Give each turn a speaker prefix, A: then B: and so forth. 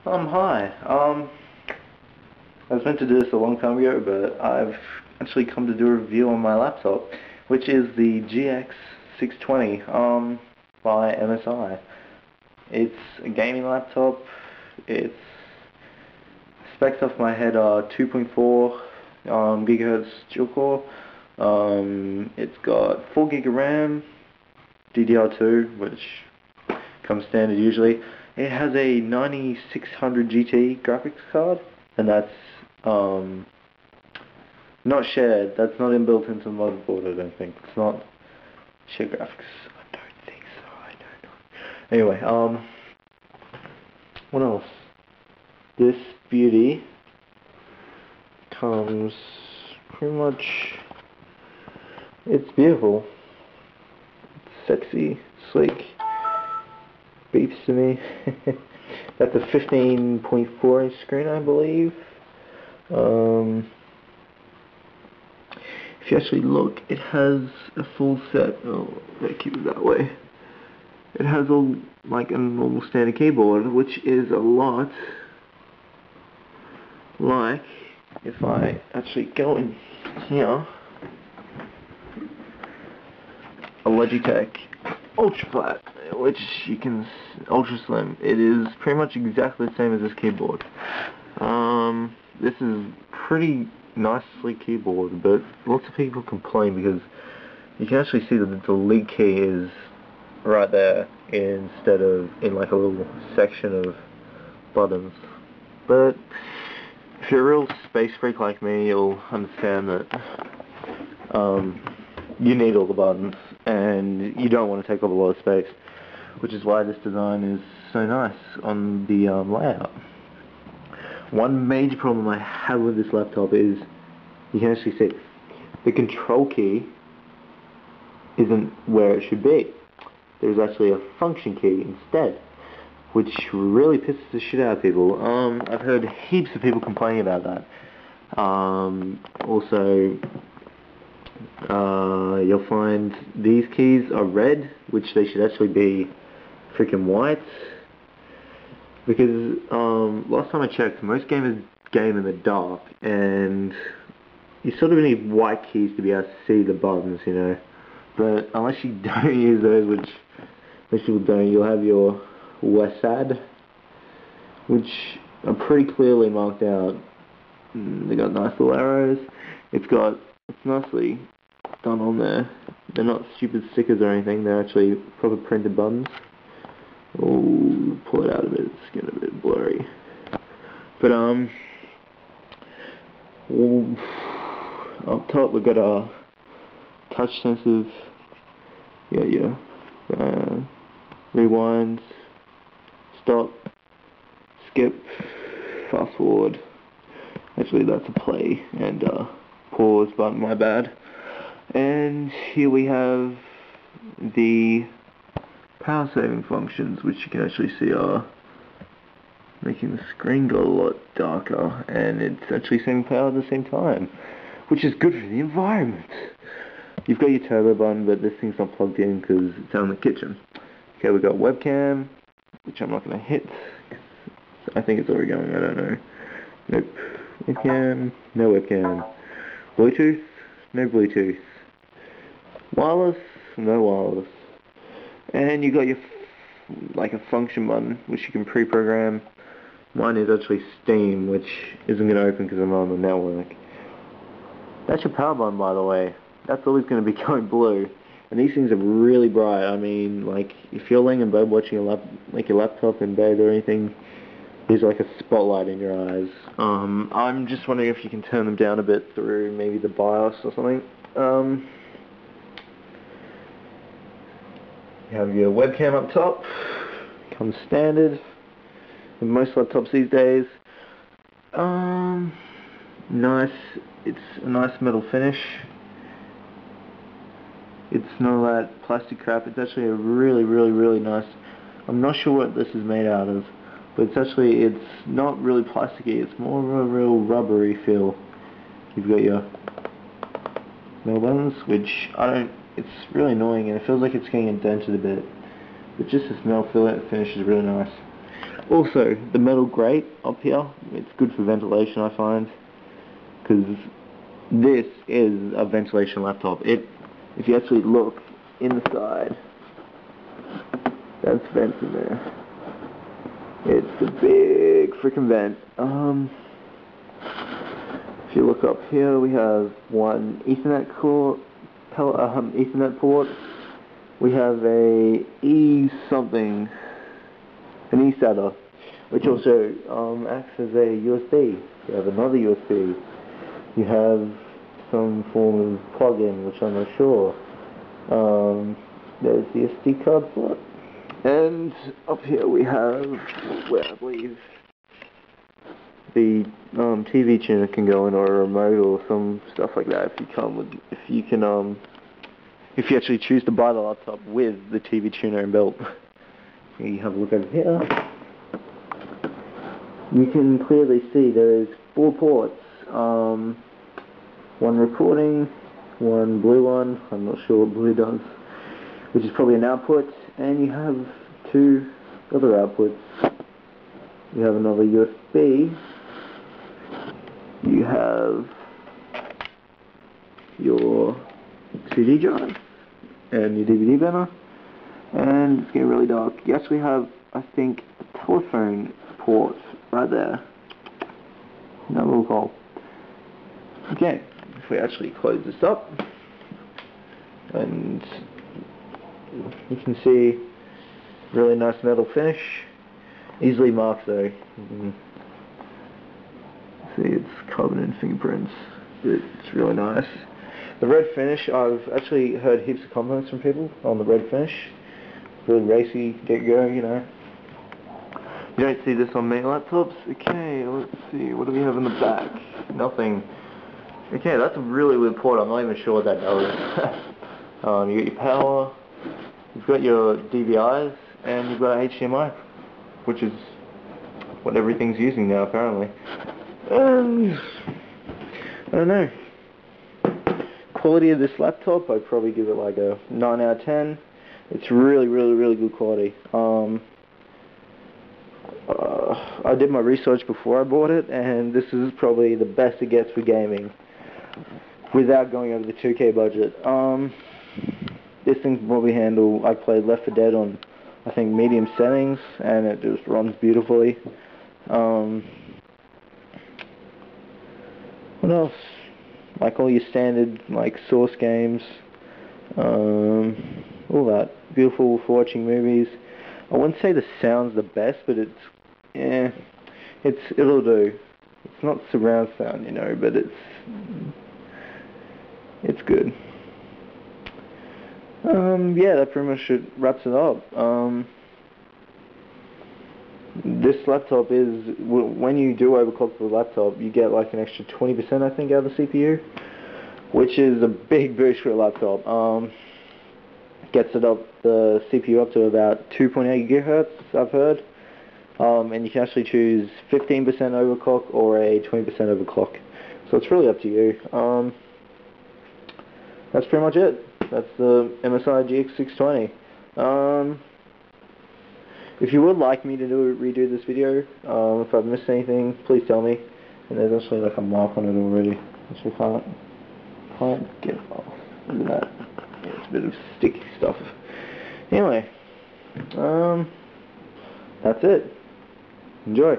A: Hi. I was meant to do this a long time ago, but I've actually come to do a review on my laptop, which is the GX620, by MSI. It's a gaming laptop. Its specs off my head are 2.4 gigahertz dual core. It's got 4 gig of RAM, DDR2, which comes standard usually. It has a 9600 GT graphics card, and that's not shared. That's not inbuilt into the motherboard, I don't think. It's not shared graphics. I don't think so. I don't know. Anyway, what else? This beauty comes pretty much. It's beautiful. It's sexy, sleek. Beeps to me. That's a 15.4 inch screen, I believe. If you actually look, it has a full set. Oh, let's keep it that way. It has like a normal standard keyboard, which is a lot like if I actually go in here, a Logitech Ultra Flat, which you can Ultra Slim. It is pretty much exactly the same as this keyboard. This is pretty nice, sleek keyboard, but lots of people complain because you can actually see that the lead key is right there instead of in like a little section of buttons. But if you're a real space freak like me, you'll understand that you need all the buttons and you don't want to take up a lot of space, which is why this design is so nice on the layout. One major problem I have with this laptop is you can actually see the control key isn't where it should be. There's actually a function key instead, which really pisses the shit out of people. I've heard heaps of people complaining about that. Also, you'll find these keys are red, which they should actually be freaking white. Because last time I checked, most gamers game in the dark, and you sort of need white keys to be able to see the buttons, you know. But unless you don't use those, which most people don't, you'll have your WSAD, which are pretty clearly marked out. They got nice little arrows. It's nicely done on there. They're not stupid stickers or anything. They're actually proper printed buttons. Oh, pull it out a bit. It's getting a bit blurry. But up top we've got a touch sensitive. Yeah. Rewind, stop, skip, fast forward. Actually, that's a play and pause button. My bad. And here we have the power saving functions, which you can actually see are making the screen go a lot darker, and it's actually saving power at the same time, which is good for the environment. You've got your turbo button, but this thing's not plugged in because it's out in the kitchen. Okay, we've got webcam, which I'm not going to hit. I think it's already going, I don't know. Nope. Webcam, no webcam. Bluetooth, no Bluetooth. Wireless, no wireless. And you got your like a function button, which you can pre-program. Mine is actually Steam, which isn't going to open because I'm on the network. That's your power button, by the way. That's always going to be going blue. And these things are really bright. I mean, like, if you're laying in bed watching your laptop in bed or anything, there's like a spotlight in your eyes. I'm just wondering if you can turn them down a bit through maybe the BIOS or something. You have your webcam up top. Comes standard with most laptops these days. Nice. It's a nice metal finish. It's not that plastic crap. It's actually a really nice. I'm not sure what this is made out of, but it's not really plasticky. It's more of a real rubbery feel. You've got your metal buttons, which it's really annoying, and it feels like it's getting indented a bit. But just this metal finish is really nice. Also, the metal grate up here, it's good for ventilation, I find, because this is a ventilation laptop. If you actually look inside, that's vents in there. It's a big freaking vent. If you look up here, we have one Ethernet Ethernet port. We have a an eSATA, which also acts as a USB. You have another USB. You have some form of plug-in, which I'm not sure. There's the SD card slot. And up here we have where I believe the TV tuner can go in, or a remote, or some stuff like that. If you actually choose to buy the laptop with the TV tuner inbuilt. You have a look over here. You can clearly see there is 4 ports. One recording, one blue one. I'm not sure what blue does, which is probably an output, and you have 2 other outputs. You have another USB. You have your CD drive and your DVD burner, and it's getting really dark. You actually have, I think, a telephone port right there. No little hole. Okay, if we actually close this up, and you can see really nice metal finish, easily marked though. See, it's covered in fingerprints. It's really nice. The red finish, I've actually heard heaps of compliments from people on the red finish. Really racy, get go, you know. You don't see this on many laptops. Okay, let's see, what do we have in the back? Nothing. Okay, that's a really weird port. I'm not even sure what that does. You got your power, you've got your DVIs, and you've got HDMI, which is what everything's using now apparently. And I don't know. Quality of this laptop, I'd probably give it like a 9 out of 10. It's really, really, really good quality. I did my research before I bought it, and this is probably the best it gets for gaming without going over the 2K budget. This thing can probably handle, I played Left 4 Dead on, I think, medium settings, and it just runs beautifully. What else? Like all your standard, like, Source games, all that. Beautiful for watching movies. I wouldn't say the sound's the best, but it'll do. It's not surround sound, you know, but it's good. Yeah, that pretty much wraps it up. This laptop is, when you do overclock the laptop, you get like an extra 20% I think out of the CPU, which is a big boost for a laptop. Gets the CPU up to about 2.8 gigahertz, I've heard. And you can actually choose 15% overclock or a 20% overclock. So it's really up to you. That's pretty much it. That's the MSI GX620. If you would like me to redo this video, if I've missed anything, please tell me. And there's actually like a mark on it already, which I can't get off. Look at that. Yeah, it's a bit of sticky stuff. Anyway, that's it. Enjoy.